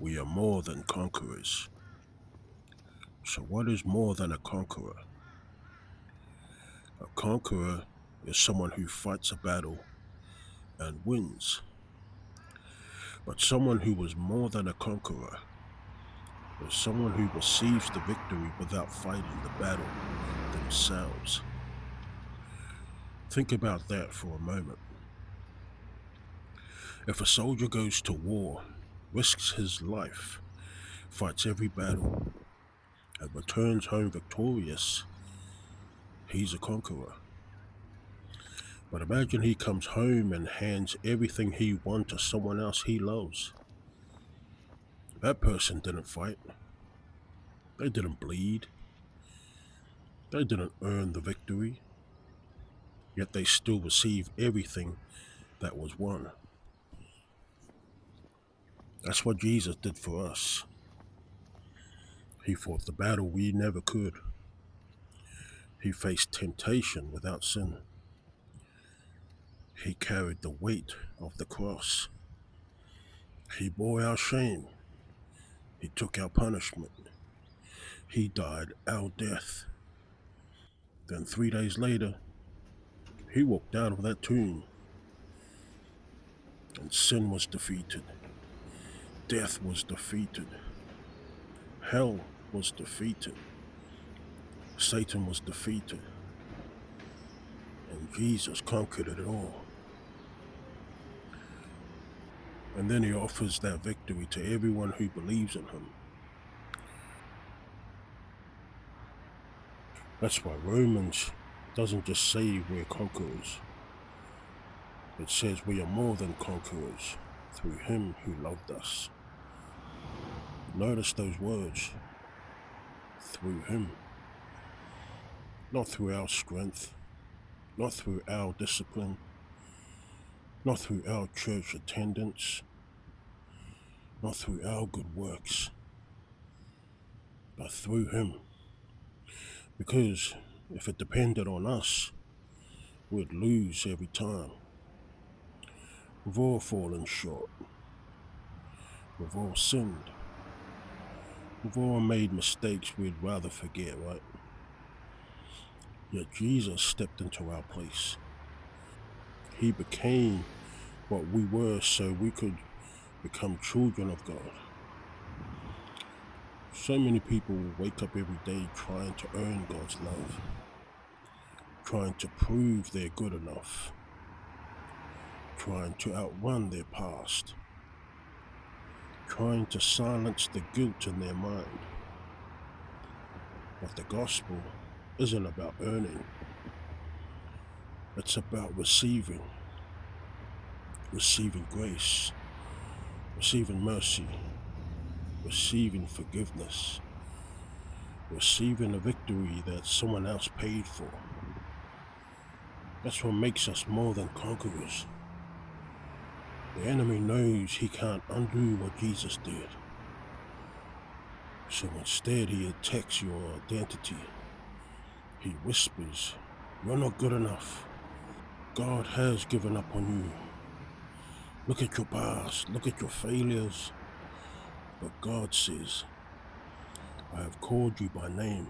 We are more than conquerors. So what is more than a conqueror? A conqueror is someone who fights a battle and wins. But someone who is more than a conqueror is someone who receives the victory without fighting the battle themselves. Think about that for a moment. If a soldier goes to war, risks his life, fights every battle, and returns home victorious, he's a conqueror. But imagine he comes home and hands everything he won to someone else he loves. That person didn't fight. They didn't bleed. They didn't earn the victory. Yet they still receive everything that was won. That's what Jesus did for us. He fought the battle we never could. He faced temptation without sin. He carried the weight of the cross. He bore our shame. He took our punishment. He died our death. Then 3 days later, he walked out of that tomb, and sin was defeated. Death was defeated. Hell was defeated. Satan was defeated. And Jesus conquered it all. And then he offers that victory to everyone who believes in him. That's why Romans doesn't just say we're conquerors. It says we are more than conquerors through him who loved us. Notice those words. Through him. Not through our strength. Not through our discipline. Not through our church attendance. Not through our good works. But through him. Because if it depended on us, we'd lose every time. We've all fallen short. We've all sinned. We've all made mistakes we'd rather forget, right? Yet Jesus stepped into our place. He became what we were so we could become children of God. So many people wake up every day trying to earn God's love, trying to prove they're good enough, trying to outrun their past, trying to silence the guilt in their mind. But the gospel isn't about earning. It's about receiving grace, receiving mercy, receiving forgiveness, receiving a victory that someone else paid for. That's what makes us more than conquerors. The enemy knows he can't undo what Jesus did. So instead he attacks your identity. He whispers, "You're not good enough. God has given up on you. Look at your past, look at your failures." But God says, "I have called you by name.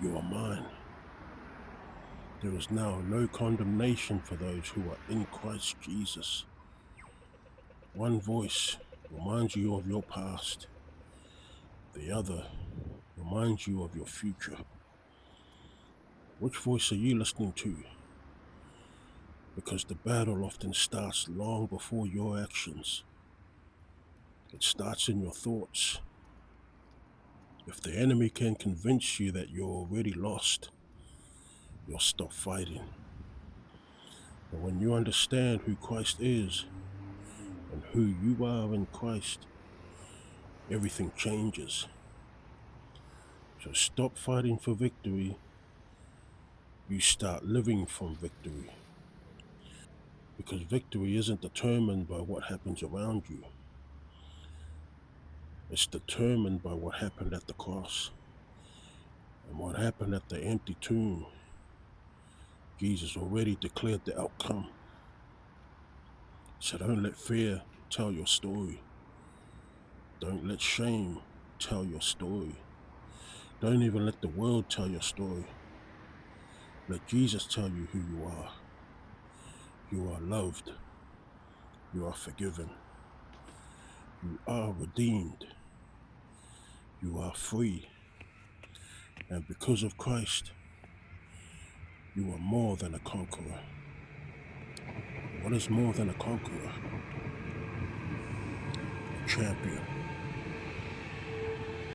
You are mine." There is now no condemnation for those who are in Christ Jesus. One voice reminds you of your past. The other reminds you of your future. Which voice are you listening to? Because the battle often starts long before your actions. It starts in your thoughts. If the enemy can convince you that you're already lost, you'll stop fighting. But when you understand who Christ is and who you are in Christ, everything changes. So stop fighting for victory. You start living from victory. Because victory isn't determined by what happens around you. It's determined by what happened at the cross. And what happened at the empty tomb. Jesus already declared the outcome. So don't let fear tell your story. Don't let shame tell your story. Don't even let the world tell your story. Let Jesus tell you who you are. You are loved. You are forgiven. You are redeemed. You are free. And because of Christ, you are more than a conqueror. What is more than a conqueror? A champion.